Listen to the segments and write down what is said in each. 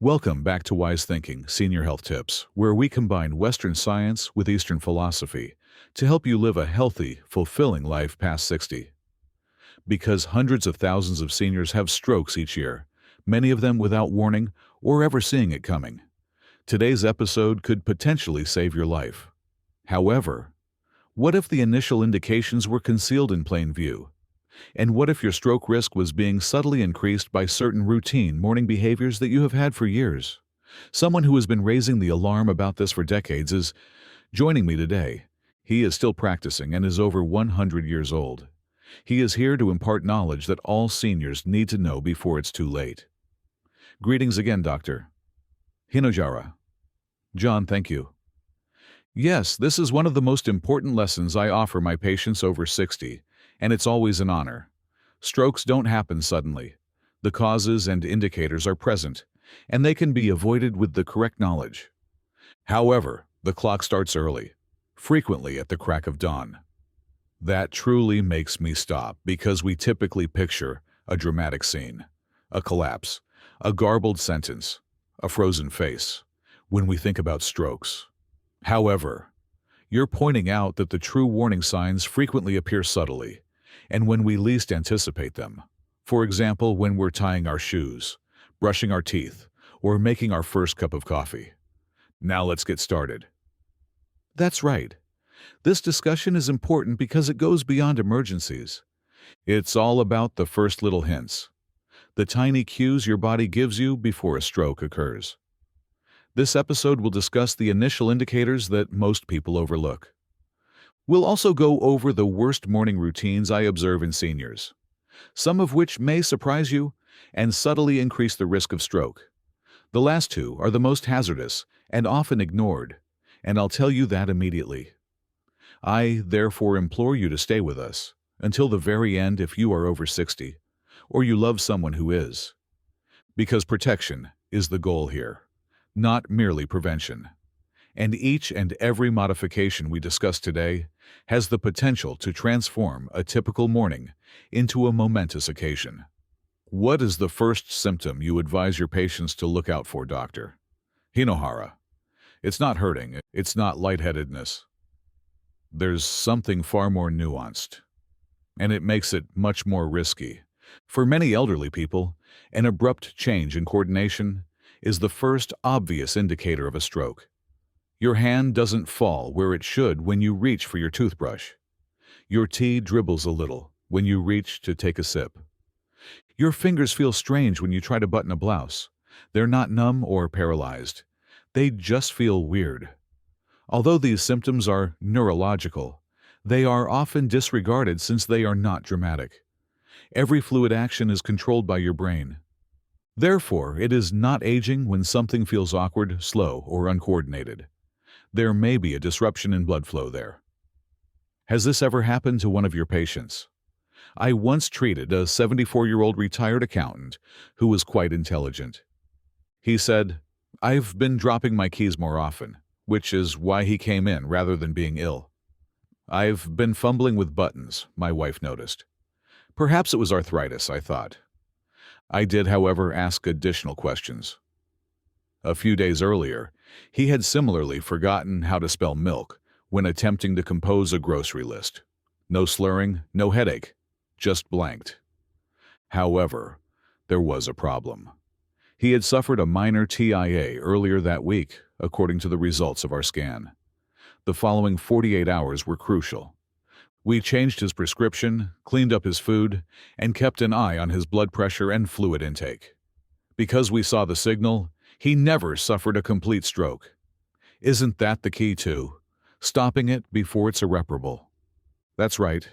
Welcome back to Wise Thinking Senior Health Tips, where we combine Western science with Eastern philosophy to help you live a healthy, fulfilling life past 60. Because hundreds of thousands of seniors have strokes each year, many of them without warning or ever seeing it coming. Today's episode could potentially save your life. However, what if the initial indications were concealed in plain view? And what if your stroke risk was being subtly increased by certain routine morning behaviors that you have had for years? Someone who has been raising the alarm about this for decades is joining me today. He is still practicing and is over 100 years old. He is here to impart knowledge that all seniors need to know before it's too late. Greetings again, Dr. Hinohara. John, thank you. Yes, this is one of the most important lessons I offer my patients over 60, and it's always an honor. Strokes don't happen suddenly. The causes and indicators are present, and they can be avoided with the correct knowledge. However, the clock starts early, frequently at the crack of dawn. That truly makes me stop because we typically picture a dramatic scene, a collapse, a garbled sentence, a frozen face, when we think about strokes. However, you're pointing out that the true warning signs frequently appear subtly, and when we least anticipate them. For example, when we're tying our shoes, brushing our teeth, or making our first cup of coffee. Now let's get started. That's right. This discussion is important because it goes beyond emergencies. It's all about the first little hints, the tiny cues your body gives you before a stroke occurs. This episode will discuss the initial indicators that most people overlook. We'll also go over the worst morning routines I observe in seniors, some of which may surprise you and subtly increase the risk of stroke. The last two are the most hazardous and often ignored, and I'll tell you that immediately. I therefore implore you to stay with us until the very end if you are over 60, or you love someone who is. Because protection is the goal here, not merely prevention. And each and every modification we discuss today has the potential to transform a typical morning into a momentous occasion. What is the first symptom you advise your patients to look out for, Dr. Hinohara? It's not hurting, it's not lightheadedness. There's something far more nuanced, and it makes it much more risky. For many elderly people, an abrupt change in coordination is the first obvious indicator of a stroke. Your hand doesn't fall where it should when you reach for your toothbrush. Your tea dribbles a little when you reach to take a sip. Your fingers feel strange when you try to button a blouse. They're not numb or paralyzed. They just feel weird. Although these symptoms are neurological, they are often disregarded since they are not dramatic. Every fluid action is controlled by your brain. Therefore, it is not aging when something feels awkward, slow, or uncoordinated. There may be a disruption in blood flow there. Has this ever happened to one of your patients? I once treated a 74-year-old retired accountant who was quite intelligent. He said, "I've been dropping my keys more often," which is why he came in rather than being ill. "I've been fumbling with buttons," my wife noticed. Perhaps it was arthritis, I thought. I did, however, ask additional questions. A few days earlier, he had similarly forgotten how to spell milk when attempting to compose a grocery list. No slurring, no headache, just blanked. However, there was a problem. He had suffered a minor TIA earlier that week, according to the results of our scan. The following 48 hours were crucial. We changed his prescription, cleaned up his food, and kept an eye on his blood pressure and fluid intake. Because we saw the signal, he never suffered a complete stroke. Isn't that the key too? Stopping it before it's irreparable. That's right.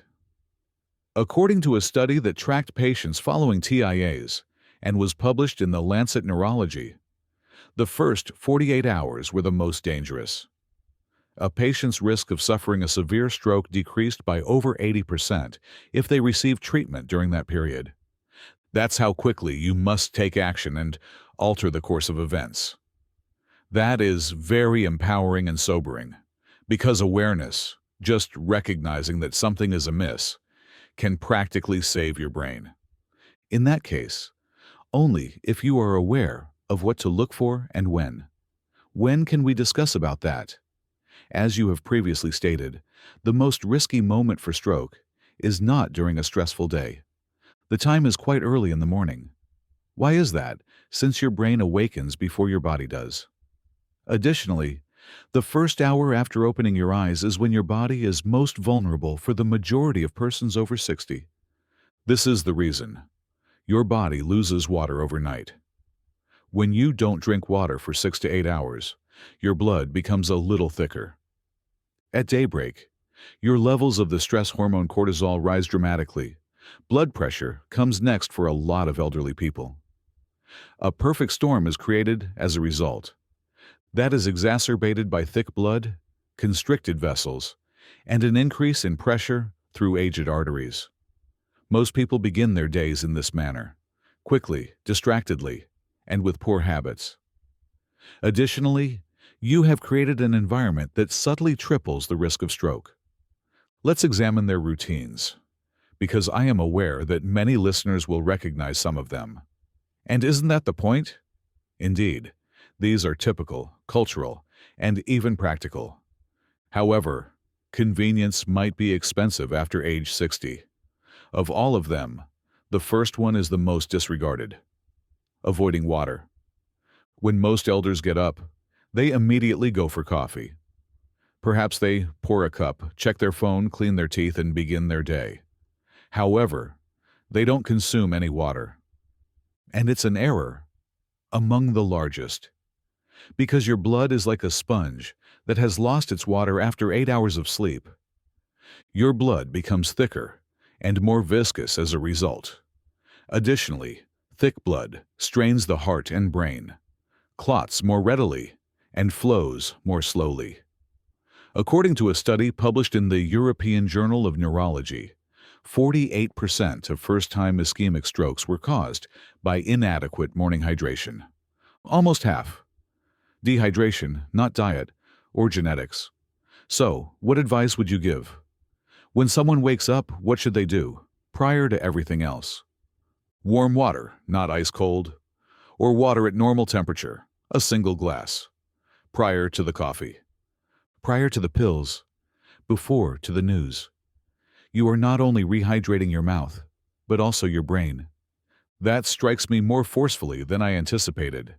According to a study that tracked patients following TIAs and was published in the Lancet Neurology, the first 48 hours were the most dangerous. A patient's risk of suffering a severe stroke decreased by over 80% if they received treatment during that period. That's how quickly you must take action and alter the course of events. That is very empowering and sobering, because awareness, just recognizing that something is amiss, can practically save your brain. In that case, only if you are aware of what to look for and when. When can we discuss about that? As you have previously stated, the most risky moment for stroke is not during a stressful day. The time is quite early in the morning. Why is that, since your brain awakens before your body does? Additionally, the first hour after opening your eyes is when your body is most vulnerable for the majority of persons over 60. This is the reason. Your body loses water overnight. When you don't drink water for 6 to 8 hours, your blood becomes a little thicker. At daybreak, your levels of the stress hormone cortisol rise dramatically. Blood pressure comes next for a lot of elderly people. A perfect storm is created as a result. That is exacerbated by thick blood, constricted vessels, and an increase in pressure through aged arteries. Most people begin their days in this manner, quickly, distractedly, and with poor habits. Additionally, you have created an environment that subtly triples the risk of stroke. Let's examine their routines, because I am aware that many listeners will recognize some of them. And isn't that the point? Indeed, these are typical, cultural, and even practical. However, convenience might be expensive after age 60. Of all of them, the first one is the most disregarded. Avoiding water. When most elders get up, they immediately go for coffee. Perhaps they pour a cup, check their phone, clean their teeth, and begin their day. However, they don't consume any water. And it's an error, among the largest. Because your blood is like a sponge that has lost its water after 8 hours of sleep. Your blood becomes thicker and more viscous as a result. Additionally, thick blood strains the heart and brain, clots more readily, and flows more slowly. According to a study published in the European Journal of Neurology, 48% of first-time ischemic strokes were caused by inadequate morning hydration. Almost half. Dehydration, not diet, or genetics. So, what advice would you give? When someone wakes up, what should they do, prior to everything else? Warm water, not ice cold, or water at normal temperature, a single glass, prior to the coffee, prior to the pills, before to the news. You are not only rehydrating your mouth, but also your brain. That strikes me more forcefully than I anticipated,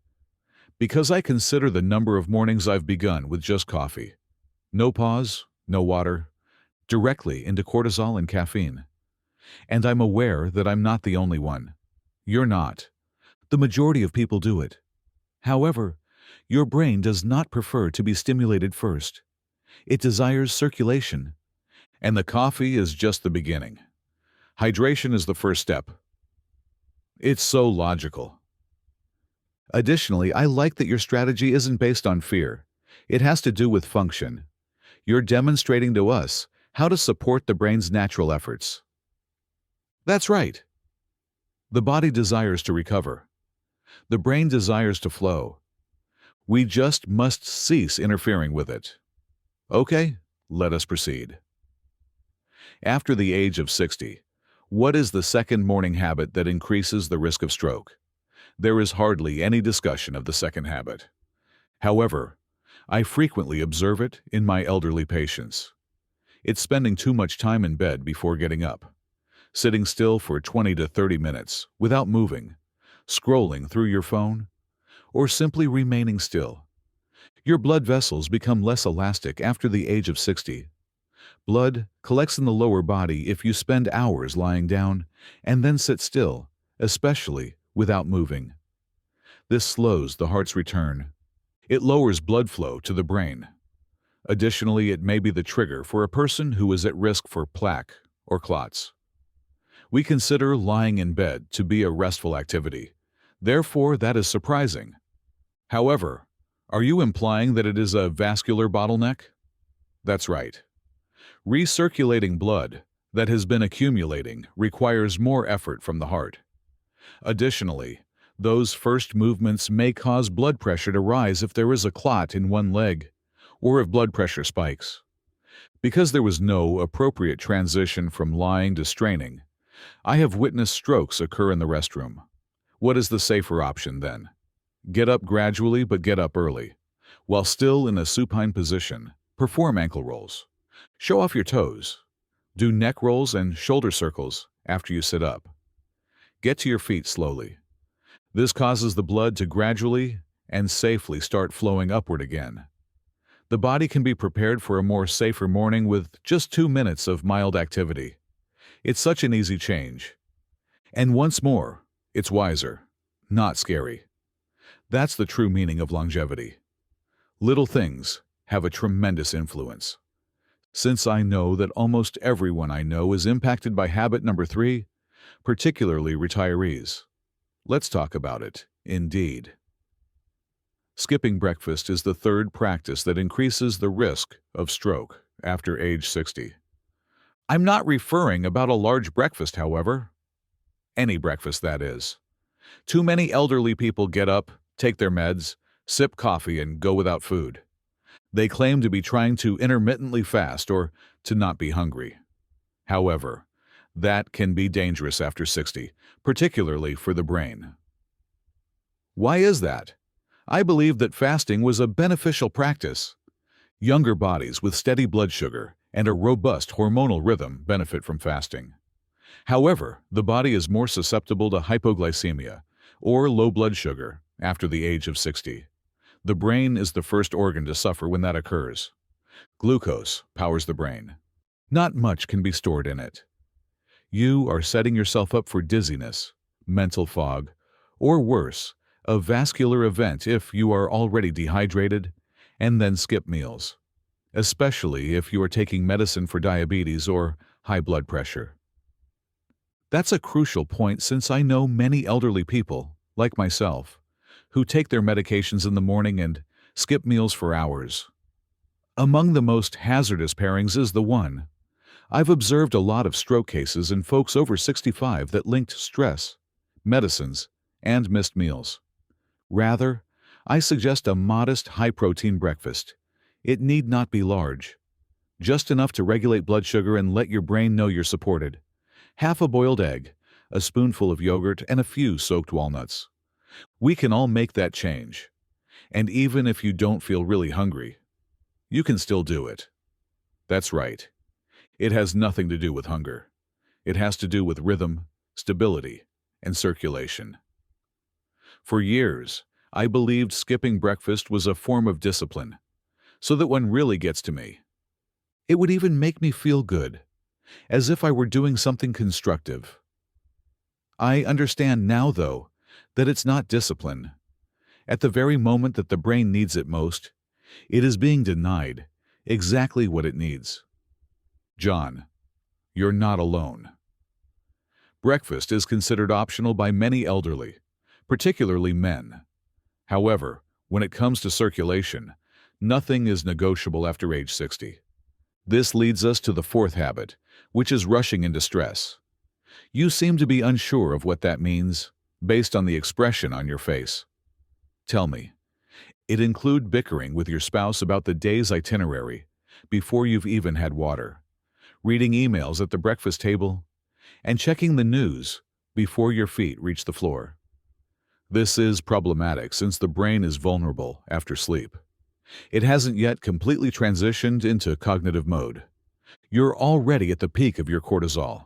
because I consider the number of mornings I've begun with just coffee. No pause, no water, directly into cortisol and caffeine. And I'm aware that I'm not the only one. You're not. The majority of people do it. However, your brain does not prefer to be stimulated first. It desires circulation. And the coffee is just the beginning. Hydration is the first step. It's so logical. Additionally, I like that your strategy isn't based on fear. It has to do with function. You're demonstrating to us how to support the brain's natural efforts. That's right. The body desires to recover. The brain desires to flow. We just must cease interfering with it. Okay, let us proceed. After the age of 60, what is the second morning habit that increases the risk of stroke? There is hardly any discussion of the second habit. However, I frequently observe it in my elderly patients. It's spending too much time in bed before getting up, sitting still for 20 to 30 minutes without moving, scrolling through your phone, or simply remaining still. Your blood vessels become less elastic after the age of 60. Blood collects in the lower body if you spend hours lying down and then sit still, especially without moving. This slows the heart's return. It lowers blood flow to the brain. Additionally, it may be the trigger for a person who is at risk for plaque or clots. We consider lying in bed to be a restful activity. Therefore, that is surprising. However, are you implying that it is a vascular bottleneck? That's right. Recirculating blood that has been accumulating requires more effort from the heart. Additionally, those first movements may cause blood pressure to rise if there is a clot in one leg, or if blood pressure spikes. Because there was no appropriate transition from lying to straining, I have witnessed strokes occur in the restroom. What is the safer option then? Get up gradually, but get up early. While still in a supine position, perform ankle rolls. Show off your toes. Do neck rolls and shoulder circles after you sit up. Get to your feet slowly. This causes the blood to gradually and safely start flowing upward again. The body can be prepared for a more safer morning with just 2 minutes of mild activity. It's such an easy change. And once more, it's wiser, not scary. That's the true meaning of longevity. Little things have a tremendous influence. Since I know that almost everyone I know is impacted by habit number 3, particularly retirees, let's talk about it, indeed. Skipping breakfast is the third practice that increases the risk of stroke after age 60. I'm not referring about a large breakfast, however. Any breakfast, that is. Too many elderly people get up, take their meds, sip coffee, and go without food. They claim to be trying to intermittently fast or to not be hungry. However, that can be dangerous after 60, particularly for the brain. Why is that? I believe that fasting was a beneficial practice. Younger bodies with steady blood sugar and a robust hormonal rhythm benefit from fasting. However, the body is more susceptible to hypoglycemia, or low blood sugar, after the age of 60. The brain is the first organ to suffer when that occurs. Glucose powers the brain. Not much can be stored in it. You are setting yourself up for dizziness, mental fog, or worse, a vascular event if you are already dehydrated and then skip meals, especially if you are taking medicine for diabetes or high blood pressure. That's a crucial point since I know many elderly people, like myself, who take their medications in the morning and skip meals for hours. Among the most hazardous pairings is the one. I've observed a lot of stroke cases in folks over 65 that linked stress, medicines, and missed meals. Rather, I suggest a modest, high-protein breakfast. It need not be large. Just enough to regulate blood sugar and let your brain know you're supported. Half a boiled egg, a spoonful of yogurt, and a few soaked walnuts. We can all make that change. And even if you don't feel really hungry, you can still do it. That's right. It has nothing to do with hunger. It has to do with rhythm, stability, and circulation. For years, I believed skipping breakfast was a form of discipline, so that one really gets to me. It would even make me feel good, as if I were doing something constructive. I understand now, though, that it's not discipline. At the very moment that the brain needs it most, it is being denied exactly what it needs. John, you're not alone. Breakfast is considered optional by many elderly, particularly men. However, when it comes to circulation, nothing is negotiable after age 60. This leads us to the fourth habit, which is rushing into stress. You seem to be unsure of what that means, based on the expression on your face. Tell me, it include bickering with your spouse about the day's itinerary before you've even had water, reading emails at the breakfast table, and checking the news before your feet reach the floor. This is problematic since the brain is vulnerable after sleep. It hasn't yet completely transitioned into cognitive mode. You're already at the peak of your cortisol.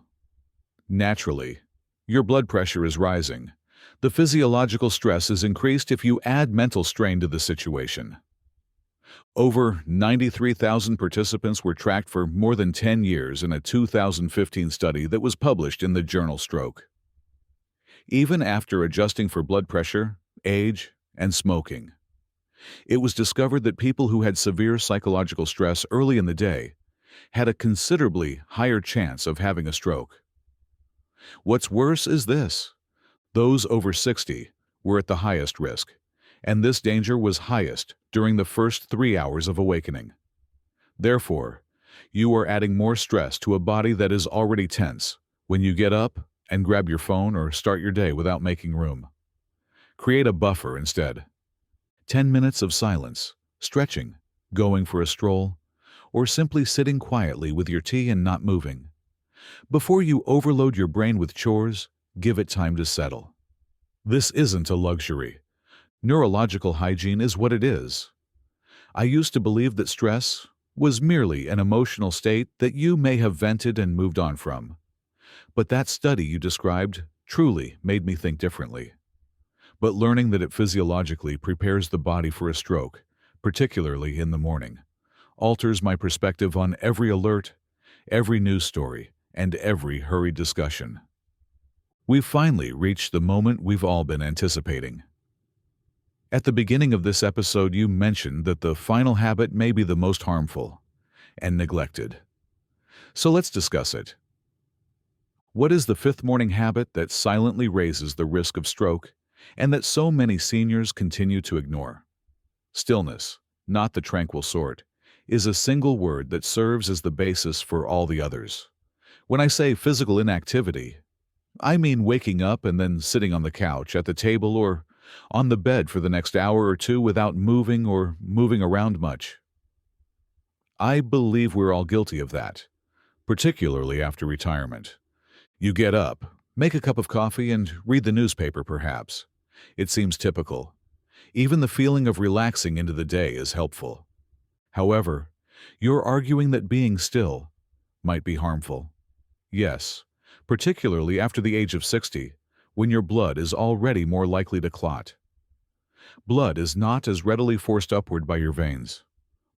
Naturally, your blood pressure is rising. The physiological stress is increased if you add mental strain to the situation. Over 93,000 participants were tracked for more than 10 years in a 2015 study that was published in the journal Stroke. Even after adjusting for blood pressure, age, and smoking, it was discovered that people who had severe psychological stress early in the day had a considerably higher chance of having a stroke. What's worse is this: those over 60 were at the highest risk, and this danger was highest during the first 3 hours of awakening. Therefore, you are adding more stress to a body that is already tense when you get up and grab your phone or start your day without making room. Create a buffer instead. 10 minutes of silence, stretching, going for a stroll, or simply sitting quietly with your tea and not moving. Before you overload your brain with chores, give it time to settle. This isn't a luxury, Neurological hygiene is what it is. I used to believe that stress was merely an emotional state that you may have vented and moved on from. But that study you described truly made me think differently. But learning that it physiologically prepares the body for a stroke, particularly in the morning, alters my perspective on every alert, every news story, and every hurried discussion. We've finally reached the moment we've all been anticipating. At the beginning of this episode, you mentioned that the final habit may be the most harmful and neglected. So let's discuss it. What is the fifth morning habit that silently raises the risk of stroke and that so many seniors continue to ignore? Stillness, not the tranquil sort, is a single word that serves as the basis for all the others. When I say physical inactivity, I mean waking up and then sitting on the couch, at the table, or on the bed for the next hour or two without moving or moving around much. I believe we're all guilty of that, particularly after retirement. You get up, make a cup of coffee, and read the newspaper perhaps. It seems typical. Even the feeling of relaxing into the day is helpful. However, you're arguing that being still might be harmful. Yes, particularly after the age of 60, when your blood is already more likely to clot. Blood is not as readily forced upward by your veins.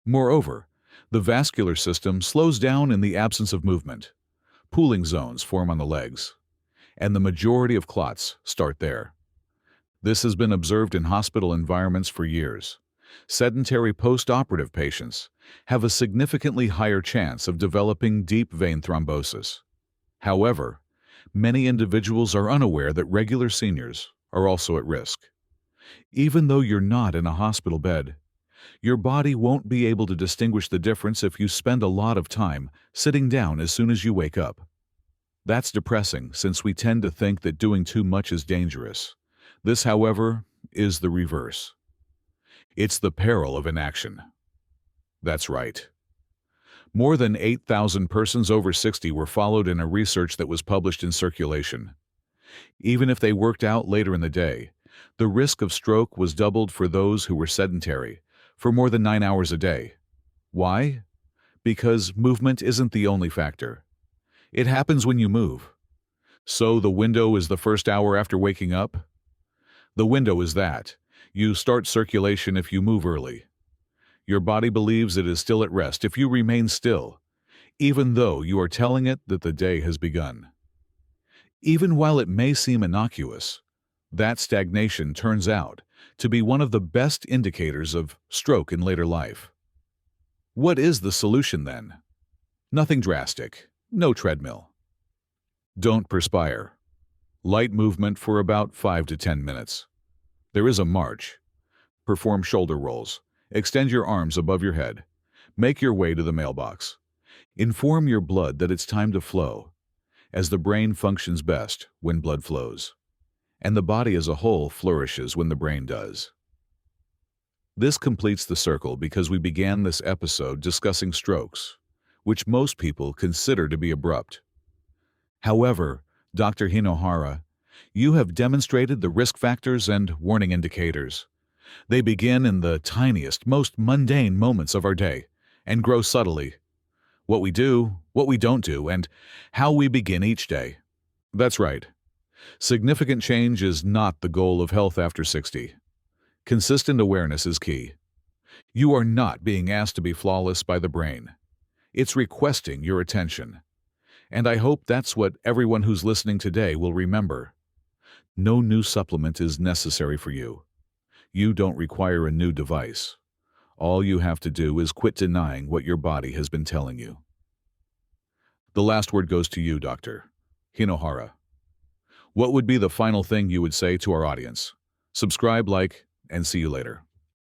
Moreover, the vascular system slows down in the absence of movement. Pooling zones form on the legs, and the majority of clots start there. This has been observed in hospital environments for years. Sedentary post-operative patients have a significantly higher chance of developing deep vein thrombosis. However, many individuals are unaware that regular seniors are also at risk. Even though you're not in a hospital bed, your body won't be able to distinguish the difference if you spend a lot of time sitting down as soon as you wake up. That's depressing, since we tend to think that doing too much is dangerous. This, however, is the reverse. It's the peril of inaction. That's right. More than 8,000 persons over 60 were followed in a research that was published in Circulation. Even if they worked out later in the day, the risk of stroke was doubled for those who were sedentary for more than 9 hours a day. Why? Because movement isn't the only factor. It happens when you move. So the window is the first hour after waking up? The window is that. You start circulation if you move early. Your body believes it is still at rest if you remain still, even though you are telling it that the day has begun. Even while it may seem innocuous, that stagnation turns out to be one of the best indicators of stroke in later life. What is the solution then? Nothing drastic, no treadmill. Don't perspire. Light movement for about 5 to 10 minutes. There is a march. Perform shoulder rolls. Extend your arms above your head. Make your way to the mailbox. Inform your blood that it's time to flow, as the brain functions best when blood flows, and the body as a whole flourishes when the brain does. This completes the circle because we began this episode discussing strokes, which most people consider to be abrupt. However, Dr. Hinohara, you have demonstrated the risk factors and warning indicators. They begin in the tiniest, most mundane moments of our day and grow subtly. What we do, what we don't do, and how we begin each day. That's right. Significant change is not the goal of health after 60. Consistent awareness is key. You are not being asked to be flawless by the brain. It's requesting your attention. And I hope that's what everyone who's listening today will remember. No new supplement is necessary for you. You don't require a new device. All you have to do is quit denying what your body has been telling you. The last word goes to you, Dr. Hinohara. What would be the final thing you would say to our audience? Subscribe, like, and see you later.